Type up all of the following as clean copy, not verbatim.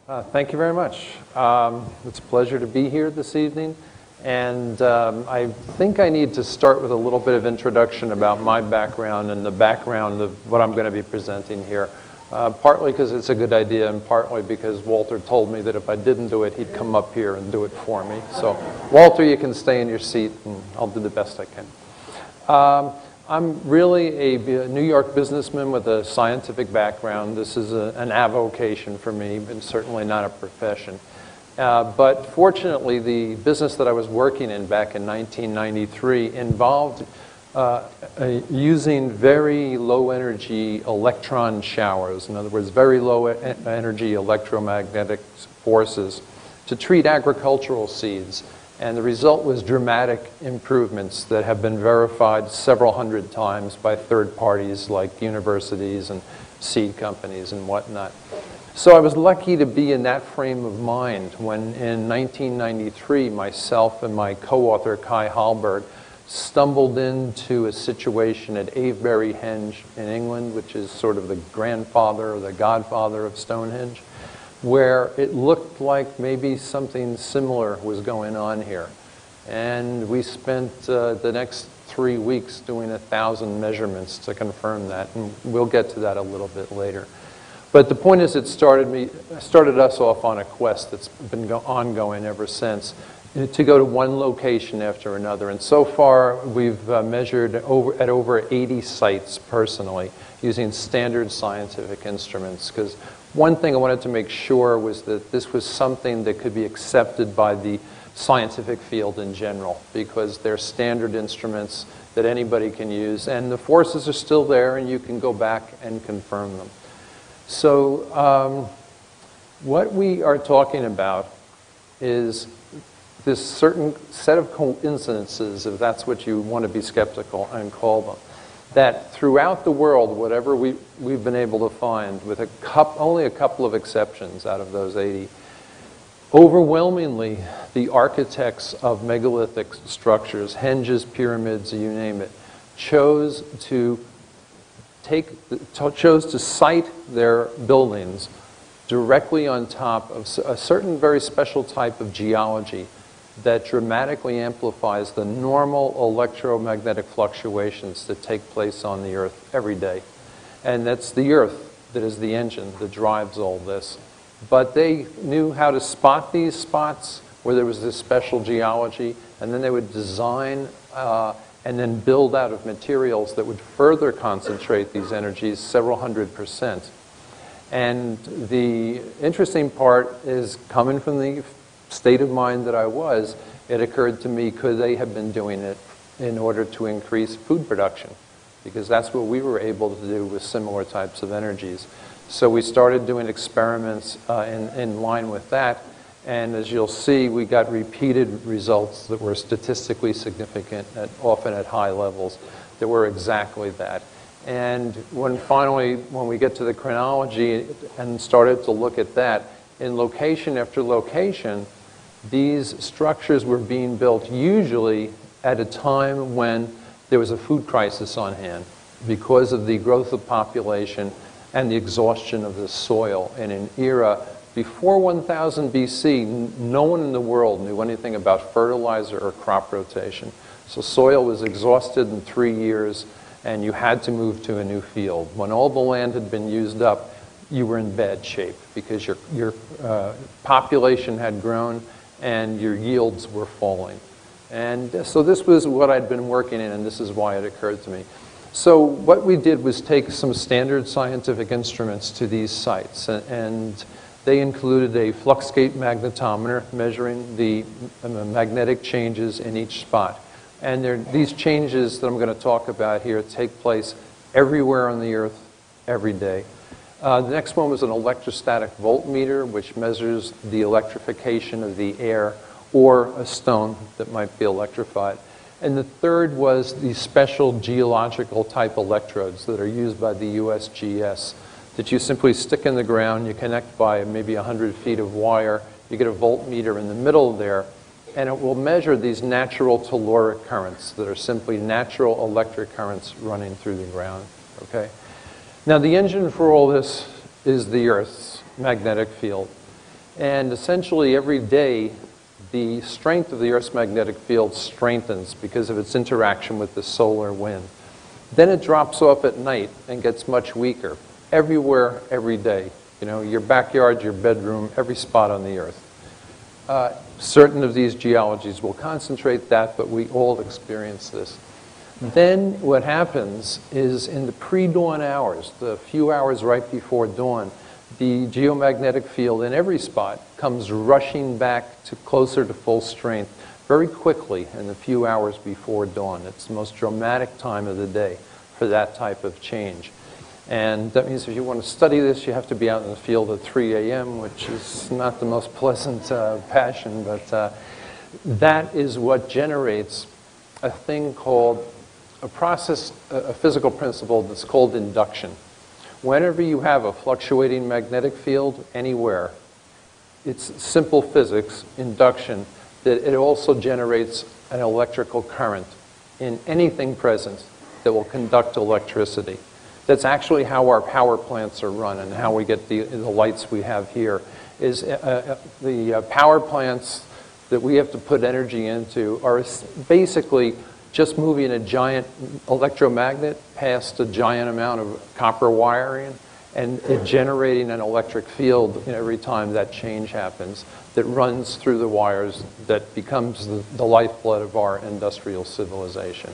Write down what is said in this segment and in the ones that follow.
Thank you very much. It's a pleasure to be here this evening. And I think I need to start with a little bit of introduction about my background and the background of what I'm going to be presenting here. Partly because it's a good idea and partly because Walter told me that if I didn't do it, he'd come up here and do it for me. So Walter, you can stay in your seat and I'll do the best I can. I'm really a New York businessman with a scientific background. This is an avocation for me, and certainly not a profession. But fortunately, the business that I was working in back in 1993 involved using very low energy electron showers, in other words, very low energy electromagnetic forces to treat agricultural seeds. And the result was dramatic improvements that have been verified several hundred times by third parties like universities and seed companies and whatnot. So I was lucky to be in that frame of mind when in 1993 myself and my co-author Kai Hallberg stumbled into a situation at Avebury Henge in England, which is sort of the grandfather or the godfather of Stonehenge, where it looked like maybe something similar was going on here. And we spent the next 3 weeks doing 1,000 measurements to confirm that, and we'll get to that a little bit later. But the point is, it started us off on a quest that's been ongoing ever since, to go to one location after another. And so far, we've measured at over 80 sites personally, using standard scientific instruments. Because one thing I wanted to make sure was that this was something that could be accepted by the scientific field in general, because they're standard instruments that anybody can use, and the forces are still there, and you can go back and confirm them. So what we are talking about is this certain set of coincidences, if that's what you want to be skeptical and call them, that throughout the world, whatever we've been able to find, with only a couple of exceptions out of those 80, overwhelmingly the architects of megalithic structures, henges, pyramids, you name it, chose to site their buildings directly on top of a certain very special type of geology that dramatically amplifies the normal electromagnetic fluctuations that take place on the Earth every day. And that's the Earth that is the engine that drives all this. But they knew how to spot these spots where there was this special geology, and then they would design and then build out of materials that would further concentrate these energies several hundred%. And the interesting part is, coming from the state of mind that I was, it occurred to me, could they have been doing it in order to increase food production? Because that's what we were able to do with similar types of energies. So we started doing experiments in line with that, and as you'll see, we got repeated results that were statistically significant, often at high levels, that were exactly that. And when we get to the chronology and started to look at that, in location after location, these structures were being built usually at a time when there was a food crisis on hand because of the growth of population and the exhaustion of the soil. In an era before 1000 BC, no one in the world knew anything about fertilizer or crop rotation. So soil was exhausted in 3 years, and you had to move to a new field. When all the land had been used up, you were in bad shape because your population had grown and your yields were falling. And so this was what I'd been working in, and this is why it occurred to me. So what we did was take some standard scientific instruments to these sites, and they included a fluxgate magnetometer measuring the magnetic changes in each spot. And these changes that I'm going to talk about here take place everywhere on the Earth every day. The next one was an electrostatic voltmeter, which measures the electrification of the air or a stone that might be electrified. And the third was the special geological type electrodes that are used by the USGS that you simply stick in the ground, you connect by maybe 100 feet of wire, you get a voltmeter in the middle there, and it will measure these natural telluric currents that are simply natural electric currents running through the ground, okay? Now the engine for all this is the Earth's magnetic field. And essentially every day, the strength of the Earth's magnetic field strengthens because of its interaction with the solar wind. Then it drops off at night and gets much weaker. Everywhere, every day. You know, your backyard, your bedroom, every spot on the Earth. Certain of these geologies will concentrate that, but we all experience this. Then what happens is in the pre-dawn hours, the few hours right before dawn, the geomagnetic field in every spot comes rushing back to closer to full strength very quickly in the few hours before dawn. It's the most dramatic time of the day for that type of change. And that means if you want to study this, you have to be out in the field at 3 a.m., which is not the most pleasant passion, but that is what generates a thing called a process, a physical principle that's called induction. Whenever you have a fluctuating magnetic field anywhere, it's simple physics, induction, that it also generates an electrical current in anything present that will conduct electricity. That's actually how our power plants are run and how we get the lights we have here. Is the power plants that we have to put energy into are basically just moving a giant electromagnet past a giant amount of copper wiring and it generating an electric field every time that change happens that runs through the wires that becomes the lifeblood of our industrial civilization.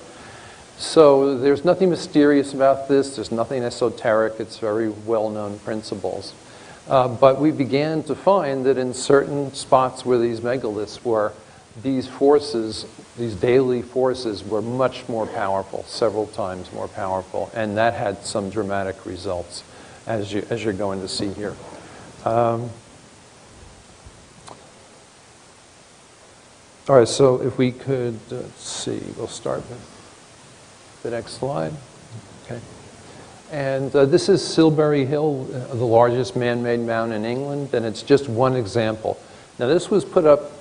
So there's nothing mysterious about this. There's nothing esoteric. It's very well-known principles. But we began to find that in certain spots where these megaliths were, these forces, these daily forces, were much more powerful, several times more powerful, and that had some dramatic results, as you're going to see here. All right, so if we could, let's see, we'll start with the next slide. Okay. And this is Silbury Hill, the largest man-made mountain in England, and it's just one example. Now this was put up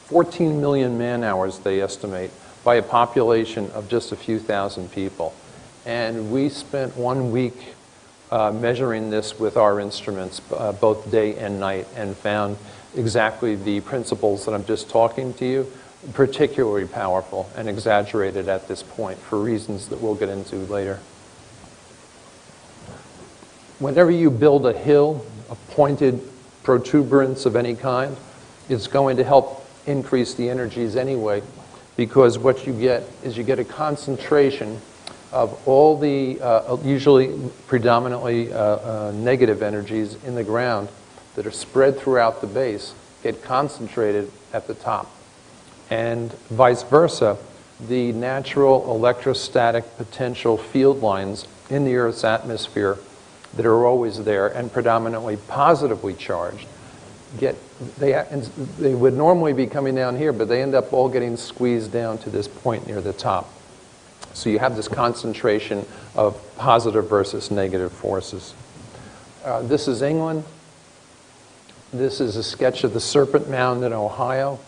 14 million man-hours, they estimate, by a population of just a few thousand people. And we spent 1 week measuring this with our instruments, both day and night, and found exactly the principles that I'm just talking to you, particularly powerful and exaggerated at this point for reasons that we'll get into later. Whenever you build a hill, a pointed protuberance of any kind, it's going to help increase the energies anyway, because what you get is you get a concentration of all the usually predominantly negative energies in the ground that are spread throughout the base, get concentrated at the top. And vice versa, the natural electrostatic potential field lines in the Earth's atmosphere that are always there and predominantly positively charged, they would normally be coming down here, but they end up all getting squeezed down to this point near the top. So you have this concentration of positive versus negative forces. This is England. This is a sketch of the Serpent Mound in Ohio.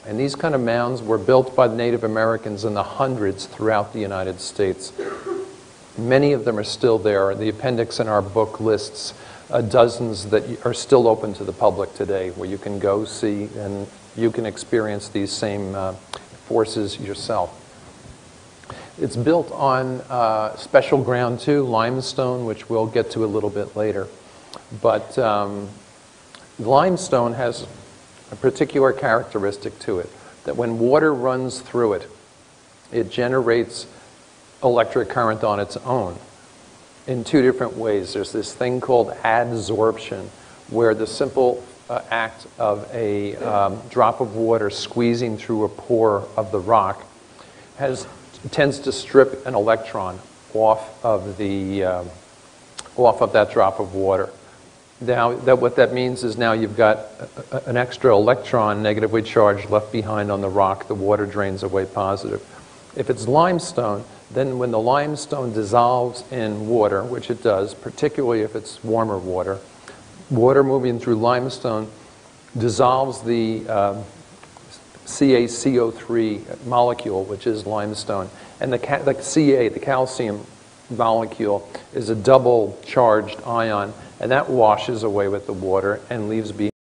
And these kind of mounds were built by the Native Americans in the hundreds throughout the United States. Many of them are still there. The appendix in our book lists dozens that are still open to the public today, where you can go see and you can experience these same forces yourself. It's built on special ground too, limestone, which we'll get to a little bit later. But limestone has a particular characteristic to it, that when water runs through it, it generates electric current on its own in two different ways. There's this thing called adsorption, where the simple act of a drop of water squeezing through a pore of the rock tends to strip an electron off of that drop of water. Now, what that means is now you've got an extra electron negatively charged left behind on the rock. The water drains away positive. If it's limestone, then when the limestone dissolves in water, which it does, particularly if it's warmer water, water moving through limestone dissolves the CaCO3 molecule, which is limestone. And the Ca, the calcium molecule, is a double charged ion, and that washes away with the water and leaves behind